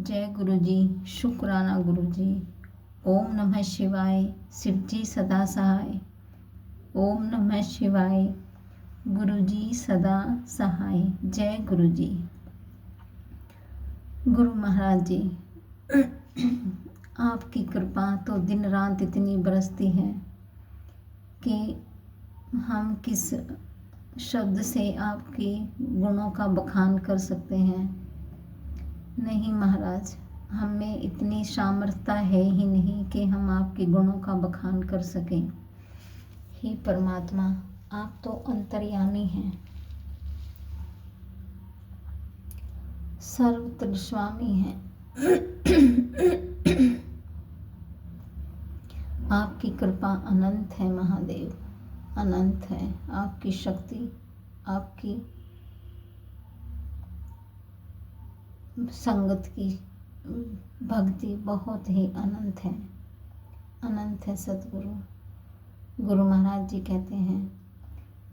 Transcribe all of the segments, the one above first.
जय गुरु जी, शुक्राना गुरु जी। ओम नमः शिवाय, शिव जी सदा सहाय। ओम नमः शिवाय, गुरु जी सदा सहाय। जय गुरु जी। गुरु महाराज जी, आपकी कृपा तो दिन रात इतनी बरसती है कि हम किस शब्द से आपके गुणों का बखान कर सकते हैं। नहीं महाराज, हम में इतनी सामर्थ्यता है ही नहीं कि हम आपके गुणों का बखान कर सकें। हे परमात्मा, आप तो अंतर्यामी हैं, सर्वत्र स्वामी हैं। आपकी कृपा अनंत है महादेव, अनंत है। आपकी शक्ति, आपकी संगत की भक्ति बहुत ही अनंत है, अनंत है सतगुरु। गुरु महाराज जी कहते हैं,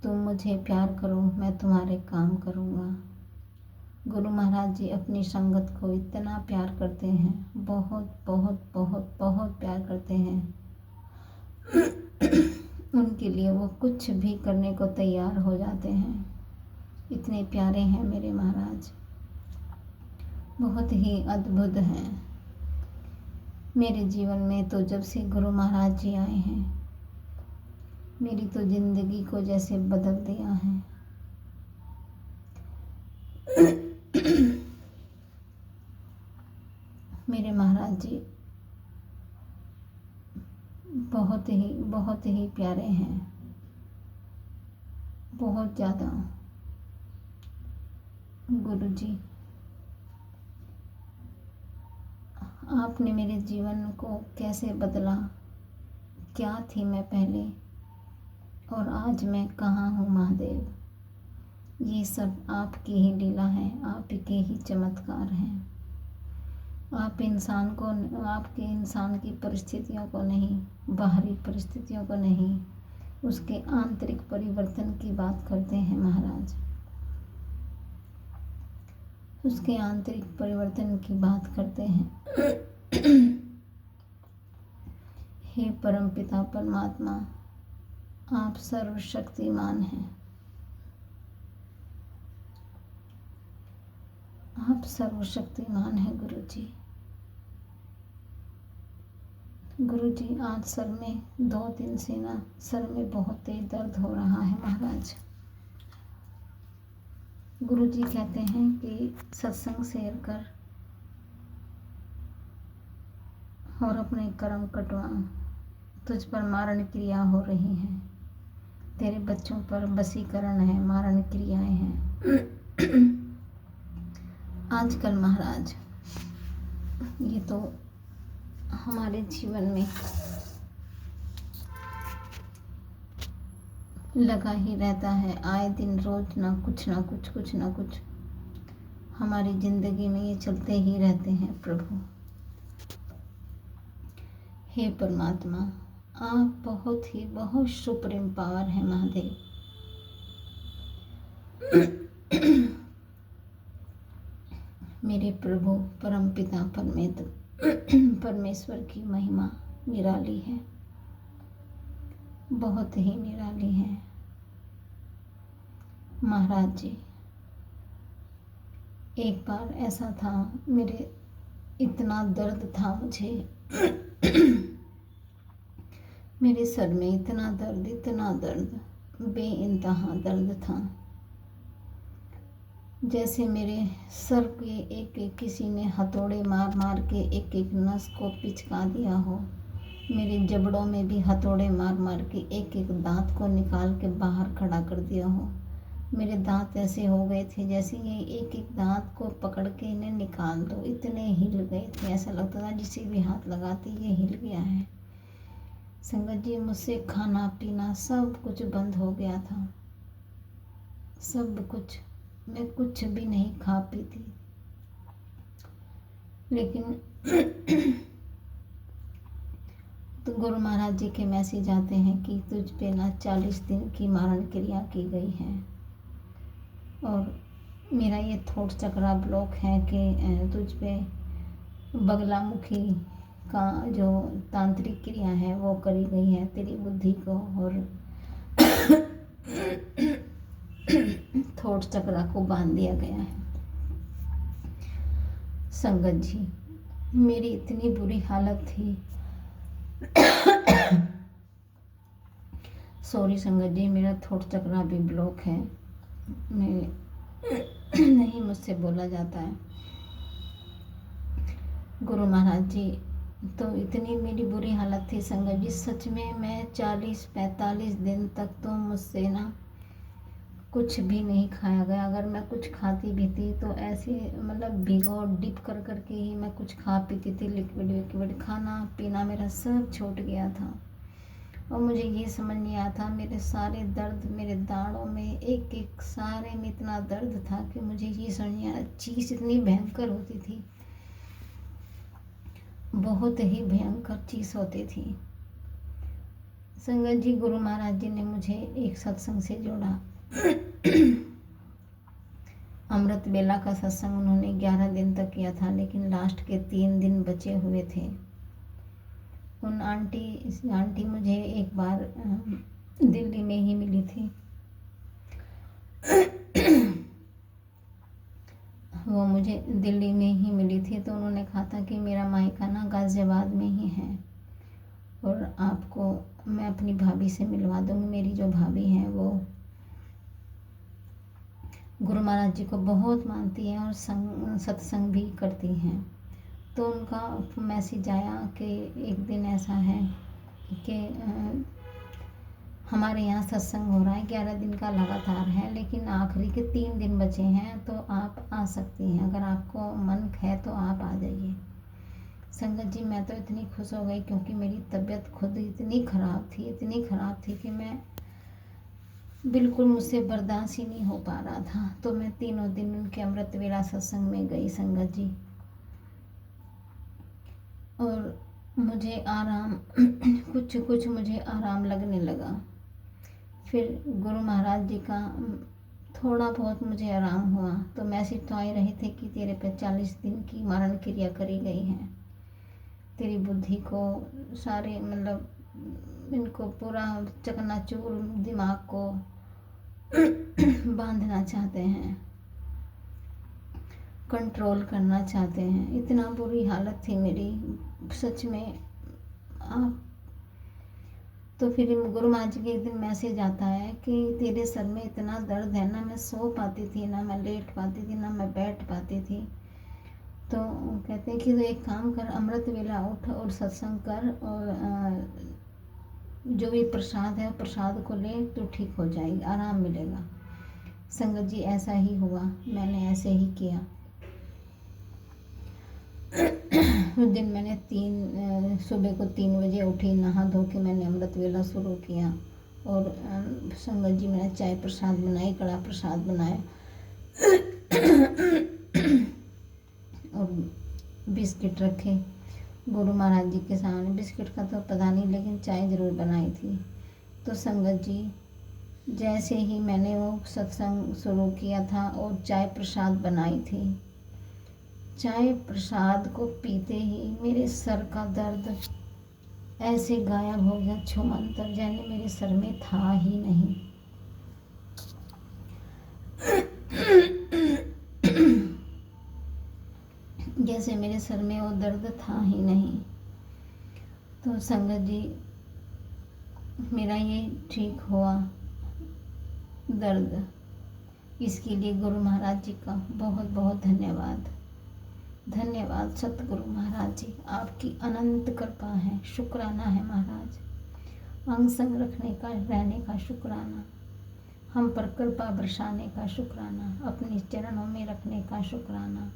तुम मुझे प्यार करो, मैं तुम्हारे काम करूँगा। गुरु महाराज जी अपनी संगत को इतना प्यार करते हैं, बहुत बहुत बहुत बहुत प्यार करते हैं। उनके लिए वो कुछ भी करने को तैयार हो जाते हैं। इतने प्यारे हैं मेरे महाराज, बहुत ही अद्भुत हैं। मेरे जीवन में तो जब से गुरु महाराज जी आए हैं, मेरी तो जिंदगी को जैसे बदल दिया है। मेरे महाराज जी बहुत ही प्यारे हैं, बहुत ज़्यादा। गुरु जी, आपने मेरे जीवन को कैसे बदला, क्या थी मैं पहले और आज मैं कहाँ हूँ महादेव। ये सब आपकी ही लीला है, आपके ही चमत्कार हैं। आप इंसान को, आपके इंसान की परिस्थितियों को नहीं, बाहरी परिस्थितियों को नहीं, उसके आंतरिक परिवर्तन की बात करते हैं महाराज। उसके आंतरिक परिवर्तन की बात करते हैं। हे परमपिता परमात्मा, आप सर्वशक्तिमान हैं, आप सर्वशक्तिमान हैं गुरु जी। गुरु जी, आज सर में 2 दिन से ना सर में बहुत तेज दर्द हो रहा है महाराज। गुरु जी कहते हैं कि सत्संग शेयर कर और अपने कर्म कटवा, तुझ पर मारण क्रिया हो रही है, तेरे बच्चों पर वशीकरण है, मारण क्रियाएं हैं। आजकल महाराज ये तो हमारे जीवन में लगा ही रहता है। आए दिन रोज ना कुछ हमारी जिंदगी में ये चलते ही रहते हैं। प्रभु हे परमात्मा, आप बहुत सुप्रीम पावर है महादेव। मेरे प्रभु परमपिता परमेश्वर की महिमा निराली है, बहुत ही निराली है महाराज जी। एक बार ऐसा था, मेरे इतना दर्द था मुझे, मेरे सर में इतना दर्द, बेइंतहा दर्द था, जैसे मेरे सर के एक किसी ने हथौड़े मार के एक नस को पिचका दिया हो। मेरे जबड़ों में भी हथौड़े मार के एक दांत को निकाल के बाहर खड़ा कर दिया हो। मेरे दांत ऐसे हो गए थे जैसे ये एक दांत को पकड़ के इन्हें निकाल दो, इतने हिल गए थे। ऐसा लगता था जिसे भी हाथ लगाते ये हिल गया है। संगत जी, मुझसे खाना पीना सब कुछ बंद हो गया था, सब कुछ। मैं कुछ भी नहीं खा पी थी, लेकिन तो गुरु महाराज जी के मैसेज आते हैं कि तुझ पे ना 40 दिन की मारण क्रिया की गई है, और मेरा ये थोट चक्रा ब्लॉक है कि तुझ पे बगलामुखी का जो तांत्रिक क्रिया है वो करी गई है तेरी बुद्धि को और थोट चक्रा को बांध दिया गया है। संगत जी, मेरी इतनी बुरी हालत थी। सॉरी संगत जी, मेरा थोट चक्रा भी ब्लॉक है, मैं नहीं मुझसे बोला जाता है। गुरु महाराज जी, तो इतनी मेरी बुरी हालत थी संगत जी, सच में मैं 40-45 दिन तक तो मुझसे ना कुछ भी नहीं खाया गया। अगर मैं कुछ खाती भी थी तो ऐसे मतलब भिगो डिप कर करके ही मैं कुछ खा पीती थी। लिक्विड विक्विड खाना पीना मेरा सब छूट गया था। और मुझे ये समझ नहीं आया था, मेरे सारे दर्द मेरे दाढ़ों में एक एक सारे में इतना दर्द था कि मुझे ये समझ नहीं आया, चीज़ इतनी भयंकर होती थी, बहुत ही भयंकर चीज़ होती थी। संगत जी, गुरु महाराज जी ने मुझे एक सत्संग से जोड़ा। अमृत बेला का सत्संग उन्होंने 11 दिन तक किया था, लेकिन लास्ट के 3 दिन बचे हुए थे। उन आंटी मुझे एक बार दिल्ली में ही मिली थी। वो मुझे दिल्ली में ही मिली थी, तो उन्होंने कहा था कि मेरा मायका ना गाज़ियाबाद में ही है और आपको मैं अपनी भाभी से मिलवा दूँगी। मेरी जो भाभी हैं वो गुरु महाराज जी को बहुत मानती हैं और सत्संग भी करती हैं। तो उनका मैसेज आया कि एक दिन ऐसा है कि हमारे यहाँ सत्संग हो रहा है, 11 दिन का लगातार है, लेकिन आखिरी के 3 दिन बचे हैं, तो आप आ सकती हैं, अगर आपको मन है तो आप आ जाइए। संगत जी, मैं तो इतनी खुश हो गई क्योंकि मेरी तबीयत खुद इतनी ख़राब थी कि मैं बिल्कुल मुझसे बर्दाश्त ही नहीं हो पा रहा था। तो मैं 3 दिन उनके अमृत वेला सत्संग में गई संगत जी, और मुझे आराम कुछ मुझे आराम लगने लगा। फिर गुरु महाराज जी का थोड़ा बहुत मुझे आराम हुआ, तो मैसेज तो आ रहे थे कि तेरे पे 40 दिन की मारण क्रिया करी गई है, तेरी बुद्धि को सारे मतलब इनको पूरा चकनाचूर दिमाग को बांधना चाहते हैं, कंट्रोल करना चाहते हैं। इतना बुरी हालत थी मेरी सच में। आप तो फिर गुरु महाराज जी के एक दिन मैसेज आता है कि तेरे सर में इतना दर्द है, ना मैं सो पाती थी, ना मैं लेट पाती थी, ना मैं बैठ पाती थी। तो कहते हैं कि तो एक काम कर, अमृत वेला उठ और सत्संग कर, और जो भी प्रसाद है प्रसाद को ले तो ठीक हो जाएगी, आराम मिलेगा। संगत जी, ऐसा ही हुआ, मैंने ऐसे ही किया। उस दिन मैंने सुबह को 3 बजे उठी, नहा धो के मैंने अमृत वेला शुरू किया। और संगत जी, मैंने चाय प्रसाद बनाई, कड़ा प्रसाद बनाया और बिस्किट रखे गुरु महाराज जी के सामने। बिस्किट का तो पता नहीं, लेकिन चाय ज़रूर बनाई थी। तो संगत जी, जैसे ही मैंने वो सत्संग शुरू किया था और चाय प्रसाद बनाई थी, चाय प्रसाद को पीते ही मेरे सर का दर्द ऐसे गायब हो गया, छूमंतर, जाने मेरे सर में था ही नहीं। जैसे मेरे सर में वो दर्द था ही नहीं। तो संगत जी, मेरा ये ठीक हुआ दर्द, इसके लिए गुरु महाराज जी का बहुत बहुत धन्यवाद। धन्यवाद सतगुरु महाराज जी, आपकी अनंत कृपा है, शुक्राना है महाराज। अंग संग रखने का, रहने का शुक्राना, हम पर कृपा बरसाने का शुक्राना, अपने चरणों में रखने का शुक्राना,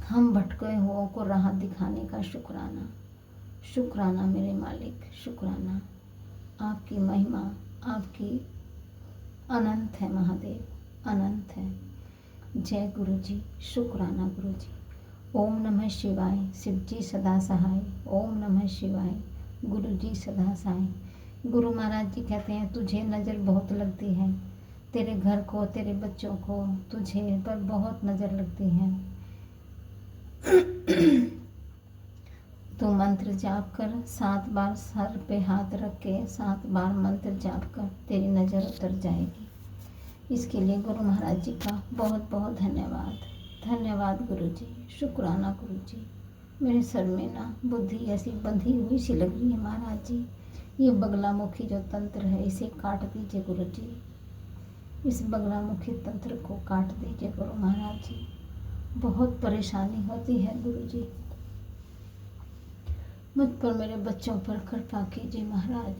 हम भटके हुओं को राह दिखाने का शुक्राना। शुक्राना मेरे मालिक, शुक्राना। आपकी महिमा आपकी अनंत है महादेव, अनंत है। जय गुरु जी, शुक्राना गुरु जी। ओम नमः शिवाय, शिव जी सदा सहाय। ओम नमः शिवाय, गुरु जी सदा सहाय। गुरु महाराज जी कहते हैं, तुझे नज़र बहुत लगती है, तेरे घर को, तेरे बच्चों को, तुझे पर बहुत नज़र लगती है। तू मंत्र जाप कर, 7 बार सर पे हाथ रख के 7 बार मंत्र जाप कर, तेरी नज़र उतर जाएगी। इसके लिए गुरु महाराज जी का बहुत बहुत धन्यवाद। धन्यवाद गुरु जी, शुक्राना गुरु जी। मेरे सर में ना बुद्धि ऐसी बंधी हुई सी लग रही है महाराज जी। ये बगलामुखी जो तंत्र है इसे काट दीजिए गुरु जी। इस बगलामुखी तंत्र को काट दीजिए गुरु महाराज जी। बहुत परेशानी होती है गुरु जी। मुझ पर, मेरे बच्चों पर कृपा कीजिए महाराज।